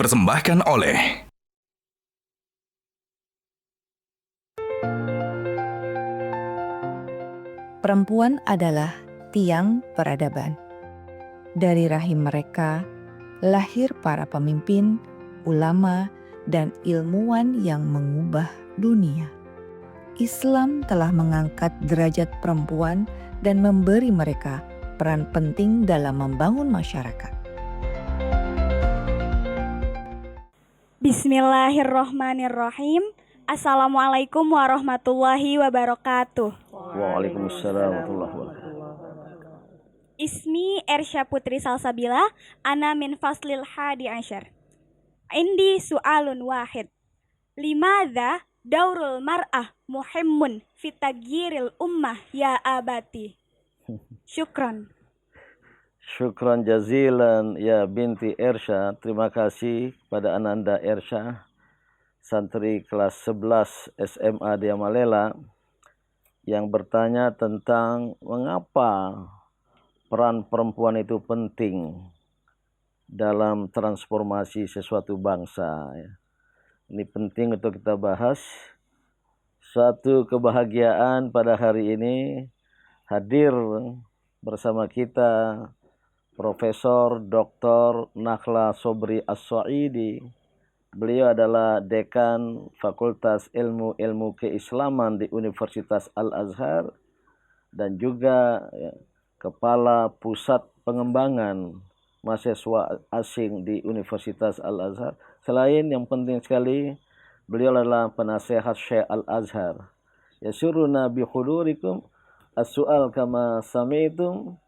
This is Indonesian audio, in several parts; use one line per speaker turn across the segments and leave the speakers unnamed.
dipersembahkan oleh
Perempuan adalah tiang peradaban. Dari rahim mereka lahir para pemimpin, ulama, dan ilmuwan yang mengubah dunia. Islam telah mengangkat derajat perempuan dan memberi mereka peran penting dalam membangun masyarakat.
Bismillahirrohmanirrohim. Assalamualaikum warahmatullahi wabarakatuh.
Waalaikumsalam warahmatullahi wabarakatuh.
Ismi Ersya Putri Salsabila, ana min faslil hadi asyar. Indi su'alun wahid. Limadha daurul mar'ah muhimmun fitagyiril ummah ya abati. Syukran.
Syukran jazilan ya binti Ersya. Terima kasih pada Ananda Ersya, santri kelas 11 SMA Diamalela, yang bertanya tentang mengapa peran perempuan itu penting dalam transformasi sesuatu bangsa. Ini penting untuk kita bahas. Suatu kebahagiaan pada hari ini hadir bersama kita Profesor Dr. Nakhla Sobri As-Saidi. Beliau adalah Dekan Fakultas Ilmu Keislaman di Universitas Al-Azhar dan juga Kepala Pusat Pengembangan Mahasiswa Asing di Universitas Al-Azhar. Selain yang penting sekali, beliau adalah penasehat Syekh Al-Azhar. Yasuruna bi khudurikum as-su'al kama sami'tum.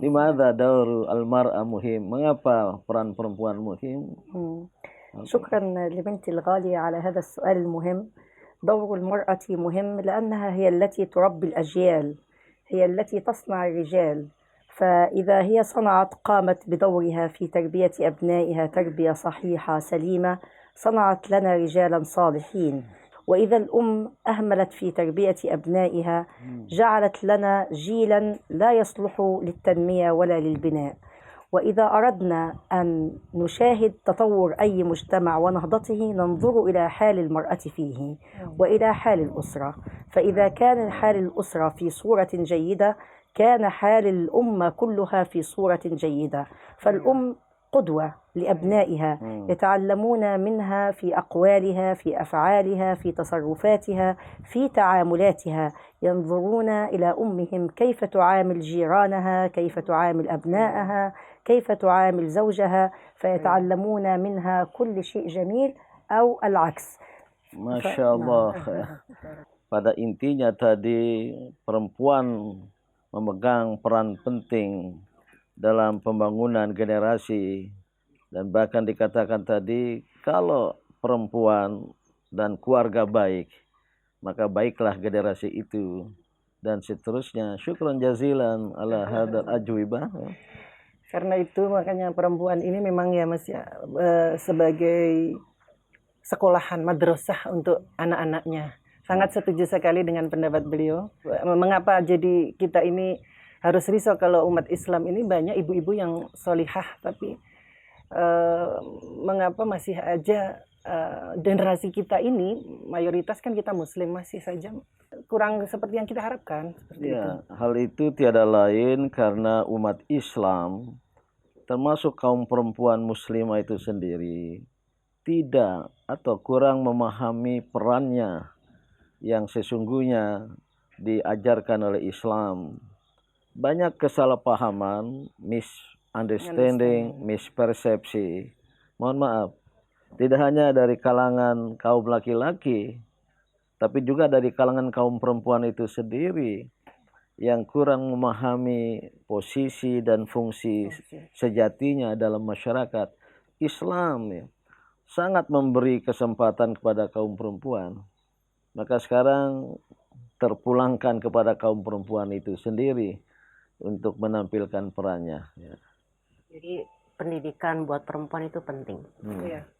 Limadha dauru al-mar'a muhim? Mengapa peran perempuan muhim?
شكرا لبنتي الغالية على هذا السؤال المهم. دور المرأة مهم لأنها هي التي تربي الأجيال، هي التي تصنع الرجال، فإذا هي قامت بدورها في تربية أبنائها تربية صحيحة سليمة، صنعت لنا رجالا صالحين. وإذا الأم أهملت في تربية أبنائها جعلت لنا جيلا لا يصلح للتنمية ولا للبناء. وإذا أردنا أن نشاهد تطور أي مجتمع ونهضته ننظر إلى حال المرأة فيه وإلى حال الأسرة، فإذا كان حال الأسرة في صورة جيدة كان حال الأمة كلها في صورة جيدة. فالأم قدوة لأبنائها، يتعلمون منها في أقوالها، في أفعالها، في تصرفاتها، في تعاملاتها، ينظرون إلى أمهم كيف تعامل جيرانها، كيف تعامل أبنائها، كيف تعامل زوجها، فيتعلمون منها كل شيء جميل أو العكس.
Masya Allah. Pada intinya tadi perempuan memegang peran penting dalam pembangunan generasi, dan bahkan dikatakan tadi kalau perempuan dan keluarga baik maka baiklah generasi itu, dan seterusnya. Syukran jazilan ala hadal ajwibah.
Karena itu makanya perempuan ini memang ya Mas ya sebagai sekolahan madrasah untuk anak-anaknya. Sangat setuju sekali dengan pendapat beliau. Mengapa jadi kita ini harus risau kalau umat Islam ini banyak ibu-ibu yang solihah, tapi mengapa masih aja generasi kita ini mayoritas kan kita muslim masih saja kurang seperti yang kita harapkan.
Ya, hal itu tiada lain karena umat Islam termasuk kaum perempuan muslimah itu sendiri tidak atau kurang memahami perannya yang sesungguhnya diajarkan oleh Islam. Banyak kesalahpahaman, misunderstanding, mispersepsi. Mohon maaf, tidak hanya dari kalangan kaum laki-laki, tapi juga dari kalangan kaum perempuan itu sendiri yang kurang memahami posisi dan fungsi sejatinya dalam masyarakat. Islam ya, sangat memberi kesempatan kepada kaum perempuan. Maka sekarang terpulangkan kepada kaum perempuan itu sendiri untuk menampilkan perannya. Ya.
Jadi pendidikan buat perempuan itu penting,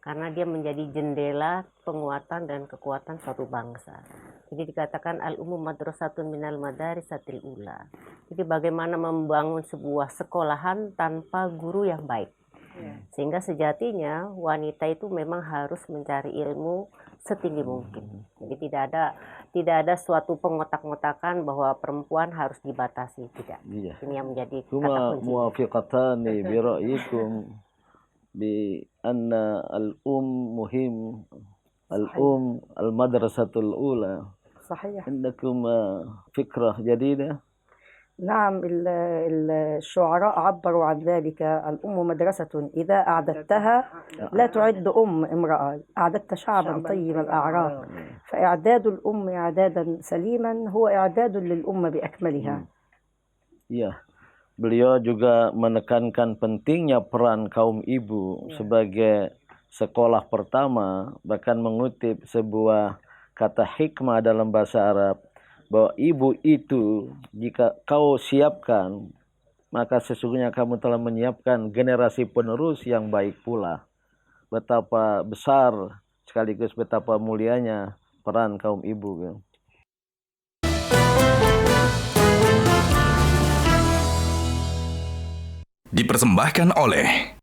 karena dia menjadi jendela penguatan dan kekuatan suatu bangsa. Jadi dikatakan al-ummu madrasatun minal madarisatil ula. Jadi bagaimana membangun sebuah sekolahan tanpa guru yang baik. Sehingga sejatinya wanita itu memang harus mencari ilmu setinggi mungkin. Jadi tidak ada suatu pengotak-ngotakan bahwa perempuan harus dibatasi, tidak.
Iya.
Ini yang menjadi kata
Huma
kunci.
muwafiqatani bi ra'yikum bi anna muhim al-madrasatul ula.
صحيح.
عندكم فكرة جديدة؟
نعم، الشعراء عبروا عن ذلك. الأم مدرسة إذا أعددتها لا تعد امرأة، أعددت شعبا طيب الأعراق. فإعداد الأم إعدادا سليما هو إعداد للأم بأكملها.
Iya, beliau juga menekankan pentingnya peran kaum ibu sebagai sekolah pertama, bahkan mengutip sebuah kata hikmah dalam bahasa Arab, bahwa ibu itu jika kau siapkan, maka sesungguhnya kamu telah menyiapkan generasi penerus yang baik pula. Betapa besar sekaligus betapa mulianya peran kaum ibu.
Dipersembahkan oleh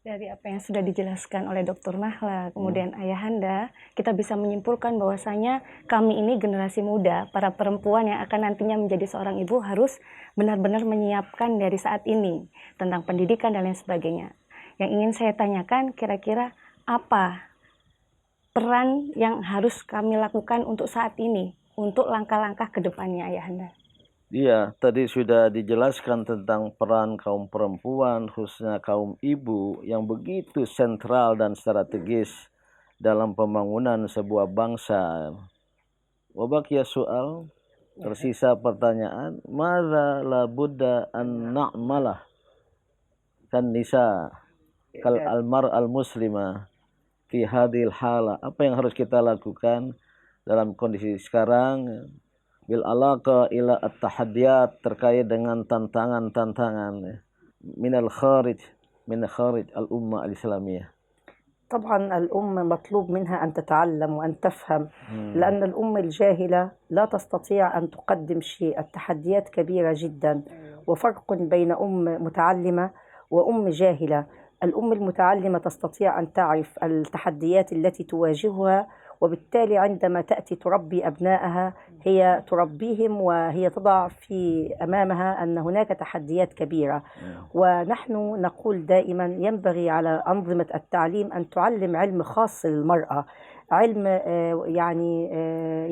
Dari apa yang sudah dijelaskan oleh Dr. Nahla, kemudian Ayahanda, kita bisa menyimpulkan bahwasanya kami ini generasi muda, para perempuan yang akan nantinya menjadi seorang ibu harus benar-benar menyiapkan dari saat ini tentang pendidikan dan lain sebagainya. Yang ingin saya tanyakan, kira-kira apa peran yang harus kami lakukan untuk saat ini, untuk langkah-langkah ke depannya, Ayahanda?
Iya, tadi sudah dijelaskan tentang peran kaum perempuan, khususnya kaum ibu yang begitu sentral dan strategis dalam pembangunan sebuah bangsa. Wabakia soal, tersisa pertanyaan, madza la budda an na'malah kan nisa kal almar al muslimah fi hadhil hala. Apa yang harus kita lakukan dalam kondisi sekarang? Bil alaqa ila at-tahaddiyat, terkait dengan tantangan-tantangan min kharij al-ummah al-islamiyah.
طبعا الأم مطلوب منها أن تتعلم وأن تفهم، لأن الأم الجاهلة لا تستطيع أن تقدم شيء. التحديات كبيرة جدا، وفرق بين أم متعلمة وأم جاهلة. الأم المتعلمة تستطيع أن تعرف التحديات التي تواجهها، وبالتالي عندما تأتي تربي أبنائها هي تربيهم وهي تضع في أمامها أن هناك تحديات كبيرة. ونحن نقول دائما ينبغي على أنظمة التعليم أن تعلم علم خاص للمرأة، علم يعني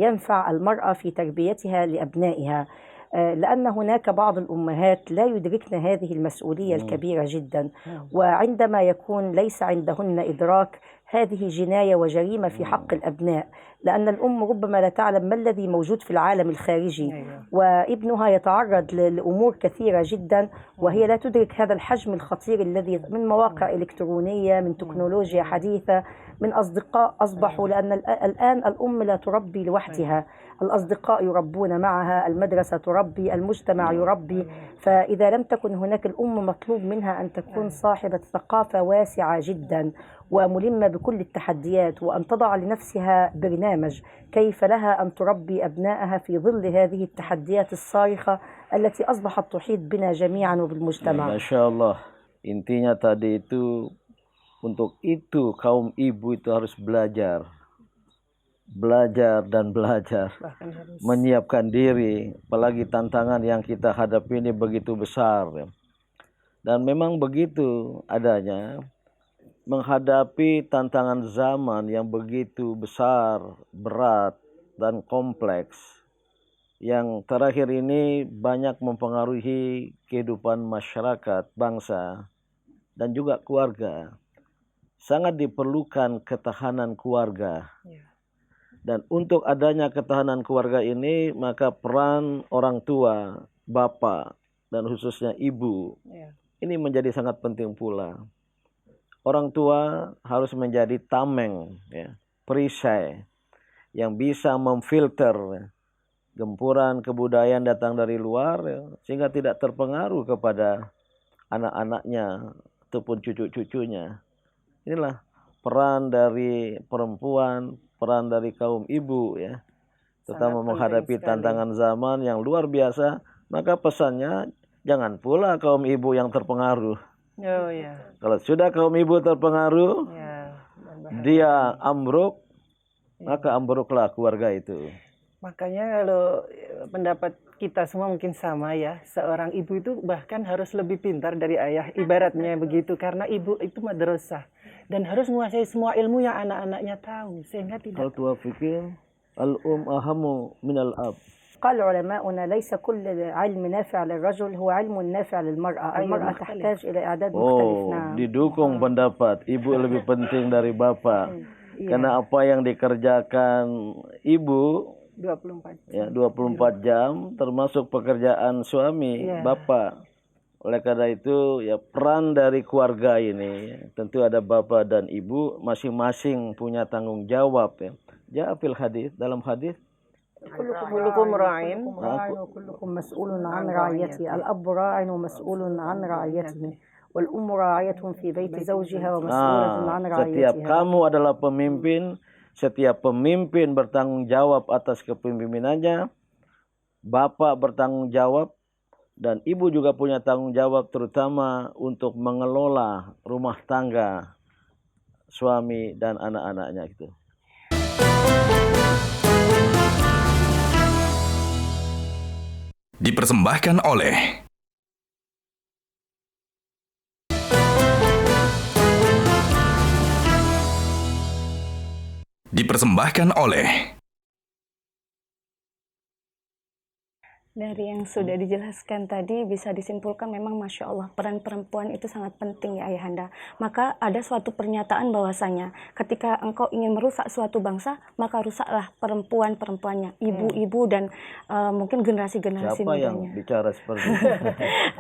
ينفع المرأة في تربيتها لأبنائها، لأن هناك بعض الأمهات لا يدركن هذه المسؤولية الكبيرة جدا، وعندما يكون ليس عندهن إدراك هذه جناية وجريمة في حق الأبناء، لأن الأم ربما لا تعلم ما الذي موجود في العالم الخارجي، وابنها يتعرض لأمور كثيرة جدا وهي لا تدرك هذا الحجم الخطير الذي من مواقع إلكترونية، من تكنولوجيا حديثة، من أصدقاء أصبحوا، لأن الآن الأم لا تربي لوحدها، الأصدقاء يربون معها، المدرسة تربي، المجتمع يربي. فإذا لم تكن هناك الأم مطلوب منها أن تكون صاحبة ثقافة واسعة جدا وملمة بكل التحديات، وأن تضع لنفسها برنامج كيف لها أن تربي أبنائها في ظل هذه التحديات الصارخة التي أصبحت تحيط بنا جميعا وبالمجتمع.
Masya Allah, intinya tadi itu, untuk itu kaum ibu itu harus belajar dan belajar, menyiapkan diri, apalagi tantangan yang kita hadapi ini begitu besar. Dan memang begitu adanya, menghadapi tantangan zaman yang begitu besar, berat, dan kompleks, yang terakhir ini banyak mempengaruhi kehidupan masyarakat, bangsa, dan juga keluarga. Sangat diperlukan ketahanan keluarga. Dan untuk adanya ketahanan keluarga ini, maka peran orang tua, bapak, dan khususnya ibu, ini menjadi sangat penting pula. Orang tua harus menjadi tameng, perisai, yang bisa memfilter gempuran kebudayaan datang dari luar, sehingga tidak terpengaruh kepada anak-anaknya ataupun cucu-cucunya. Inilah peran dari perempuan, peran dari kaum ibu ya, terutama
Sangat
menghadapi
penting sekali.
tantangan zaman yang luar biasa. Maka pesannya jangan pula kaum ibu yang terpengaruh.
Oh ya,
Kalau sudah kaum ibu terpengaruh,
ya.
dia ambruk, maka ambruklah keluarga itu.
Makanya kalau pendapat kita semua mungkin sama ya, seorang ibu itu bahkan harus lebih pintar dari ayah, ibaratnya begitu, karena ibu itu madrasah dan harus menguasai semua ilmu yang anak-anaknya tahu, sehingga tidak.
Kalau tua fikir, al-um ahamu minal ab.
قال علماؤنا ليس كل علم نافع للرجل هو علم نافع للمرأة. المرأة تحتاج إلى إعداد مختلف. نعم.
Didukung pendapat ibu lebih penting dari bapak. Karena apa yang dikerjakan ibu
24
ya 24 jam termasuk pekerjaan suami bapak. Oleh karena itu ya peran dari keluarga ini tentu ada bapak dan ibu masing-masing punya tanggung jawab ya. Ja fil hadis, dalam hadis
كلكم راع وكلكم مسؤول عن رعيته. الأب راع ومسؤول عن رعيته والأم راعية في بيت زوجها ومسؤولة عن
setiap
رعيتها.
kamu adalah pemimpin, setiap pemimpin bertanggung jawab atas kepemimpinannya, bapak bertanggung jawab, dan ibu juga punya tanggung jawab terutama untuk mengelola rumah tangga suami dan anak-anaknya gitu.
Dipersembahkan oleh
Dari yang sudah dijelaskan tadi bisa disimpulkan memang Masya Allah peran perempuan itu sangat penting ya Ayahanda. Maka ada suatu pernyataan bahwasanya ketika engkau ingin merusak suatu bangsa maka rusaklah perempuan-perempuannya, ibu-ibu dan mungkin generasi-generasi
Siapa yang
mudanya.
bicara seperti itu?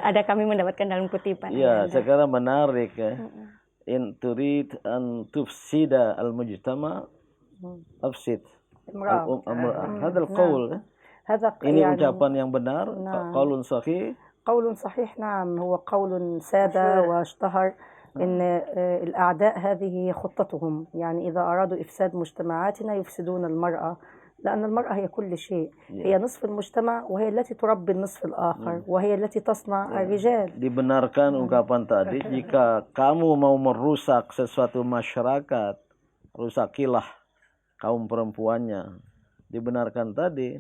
Ada kami mendapatkan dalam kutipan.
Ya,
Ayahanda.
sekarang menarik ya. In turid an tufsida al-mujtama afsid hadal qaul. Ini ucapan yang benar, qaulun sahih.
قول صحيح. نعم، هو قول ساد واشتهر إن الأعداء هذه خطتهم، يعني إذا أرادوا إفساد مجتمعاتنا يفسدون المرأة، لأن المرأة هي كل شيء، هي نصف المجتمع وهي التي تربي النصف الآخر وهي التي تصنع الرجال.
Dibenarkan ungkapan tadi, jika kamu mau merusak sesuatu masyarakat, rusakilah kaum perempuannya. Dibenarkan tadi,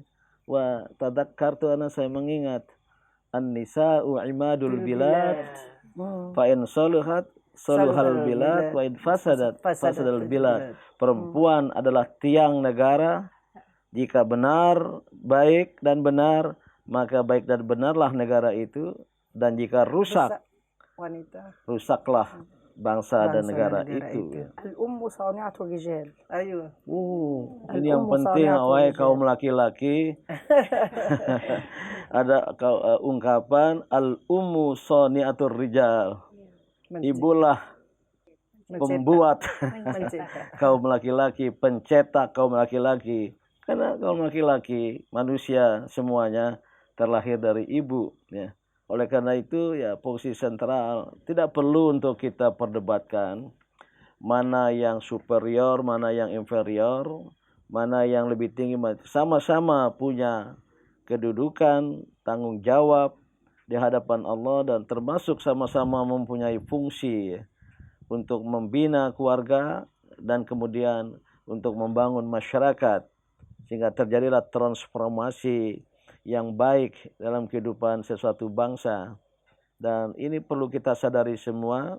wa tadakkartu, saya mengingat an-nisa'u imadul bilad fa in saluhat saluhal bilad wa in fasadat fasadal bilad. Perempuan adalah tiang negara. Jika benar, baik dan benar, maka baik dan benarlah negara itu, dan jika rusak, rusaklah bangsa dan negara itu.
Al-ummu sani'atul rijal. Ayo.
Ini yang penting wahai kaum laki-laki. Ada ungkapan al-ummu sani'atul rijal. Ibulah pembuat kaum laki-laki, pencetak kaum laki-laki. Karena kaum laki-laki, manusia semuanya terlahir dari ibu ya. Oleh karena itu ya posisi sentral tidak perlu untuk kita perdebatkan mana yang superior, mana yang inferior, mana yang lebih tinggi. Sama-sama punya kedudukan, tanggung jawab di hadapan Allah, dan termasuk sama-sama mempunyai fungsi untuk membina keluarga dan kemudian untuk membangun masyarakat sehingga terjadilah transformasi yang baik dalam kehidupan sesuatu bangsa. Dan ini perlu kita sadari semua,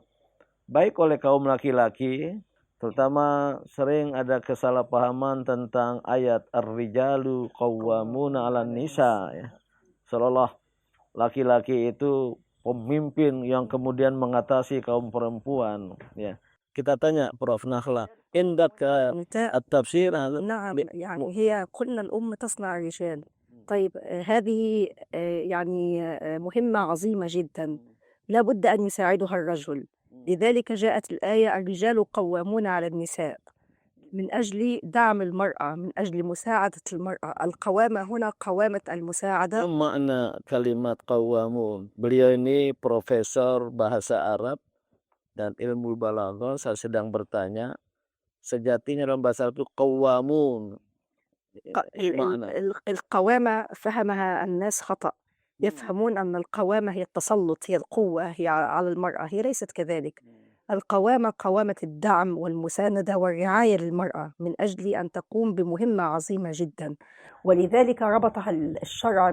baik oleh kaum laki-laki, terutama sering ada kesalahpahaman tentang ayat ar-rijalu qawwamuna 'alan nisa ya. Seolah laki-laki itu pemimpin yang kemudian mengatasi kaum perempuan ya. Kita tanya Prof Nakhla, indak at-tafsir?
نعم، يعني هي قلنا الأم تصنع الرجال. طيب هذه يعني مهمة عظيمة جدا لا بد أن يساعدها الرجل، لذلك جاءت الآية الرجال قوامون على النساء من أجل دعم المرأة، من أجل مساعدة المرأة. القوامة هنا قوامة المساعدة.
Makna kalimat qawamun. Beliau ini profesor bahasa Arab dan ilmu balaghah. Saya sedang bertanya, sejatinya dalam bahasa Arab itu qawwamun. معنى
القوامة فهمها الناس خطأ، يفهمون أن القوامة هي التسلط، هي القوة، هي على المرأة. هي ليست كذلك. القوامة قوامة الدعم والمساندة والرعاية للمرأة من أجل أن تقوم بمهمة عظيمة جدا.
ولذلك ربطها الشرع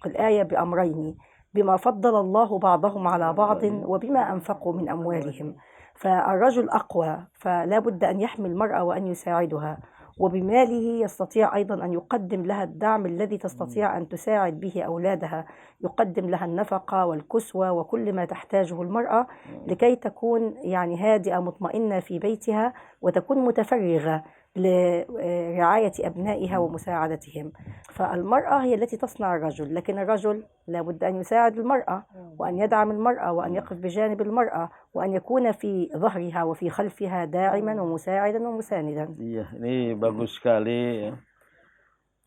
الآية بأمرين: بما فضل الله بعضهم على بعض وبما أنفقوا من أموالهم. فالرجل أقوى فلا بد أن يحمي المرأة وأن يساعدها، وبماله يستطيع أيضا أن يقدم لها الدعم الذي تستطيع أن تساعد به أولادها، يقدم لها النفقة والكسوة وكل ما تحتاجه المرأة لكي تكون يعني هادئة مطمئنة في بيتها وتكون متفرغة لرعاية أبنائها ومساعدتهم. فالمرأة هي التي تصنع الرجل، لكن الرجل لا بد أن يساعد المرأة وأن يدعم المرأة وأن يقف بجانب المرأة وأن يكون في ظهرها وفي خلفها داعما ومساعدا ومساندا.
Iya, ini bagus sekali ya.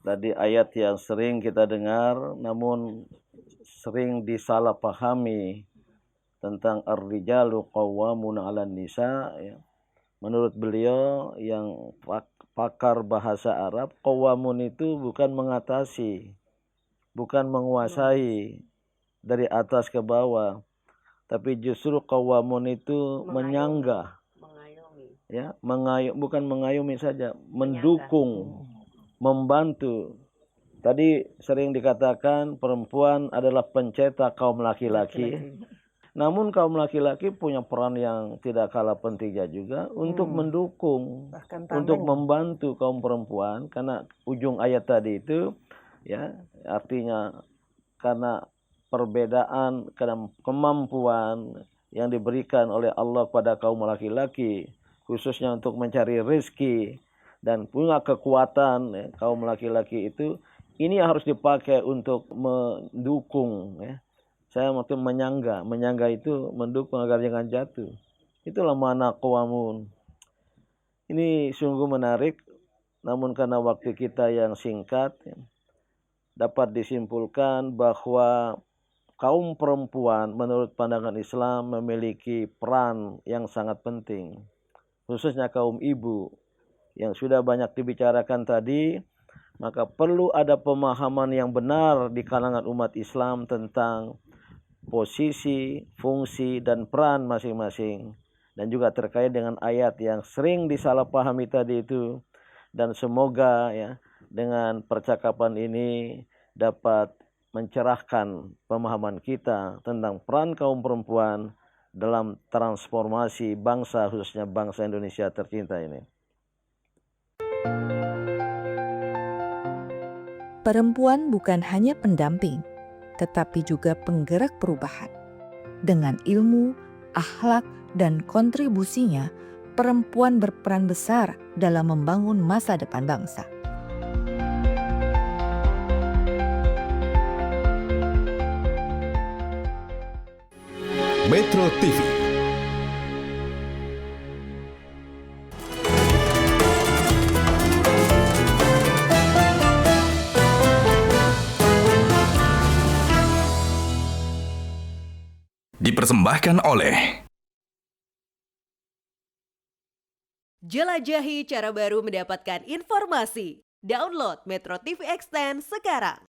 Tadi ayat yang sering kita dengar namun sering disalahpahami tentang ar-rijalu qawwamuna 'alan nisa ya. Menurut beliau yang pakar bahasa Arab, qawwamun itu bukan mengatasi, bukan menguasai dari atas ke bawah, tapi justru qawwamun itu menyanggah, ya, bukan mengayomi saja, mendukung, membantu. Tadi sering dikatakan perempuan adalah pencetak kaum laki-laki. Namun kaum laki-laki punya peran yang tidak kalah pentingnya juga untuk mendukung, untuk membantu kaum perempuan, karena ujung ayat tadi itu ya artinya karena perbedaan kemampuan yang diberikan oleh Allah pada kaum laki-laki khususnya untuk mencari rezeki dan punya kekuatan ya, kaum laki-laki itu ini harus dipakai untuk mendukung ya. Saya maksud menyangga itu mendukung agar jangan jatuh. Itulah makna qawamun. Ini sungguh menarik, namun karena waktu kita yang singkat, dapat disimpulkan bahwa kaum perempuan menurut pandangan Islam memiliki peran yang sangat penting. Khususnya kaum ibu yang sudah banyak dibicarakan tadi, maka perlu ada pemahaman yang benar di kalangan umat Islam tentang posisi, fungsi, dan peran masing-masing. Dan juga terkait dengan ayat yang sering disalahpahami tadi itu. Dan semoga ya dengan percakapan ini dapat mencerahkan pemahaman kita tentang peran kaum perempuan dalam transformasi bangsa, khususnya bangsa Indonesia tercinta ini.
Perempuan bukan hanya pendamping, tetapi juga penggerak perubahan. Dengan ilmu, akhlak, dan kontribusinya, perempuan berperan besar dalam membangun masa depan bangsa.
Metro TV. Dipersembahkan oleh
Jelajahi cara baru mendapatkan informasi. Download Metro TV Extend sekarang.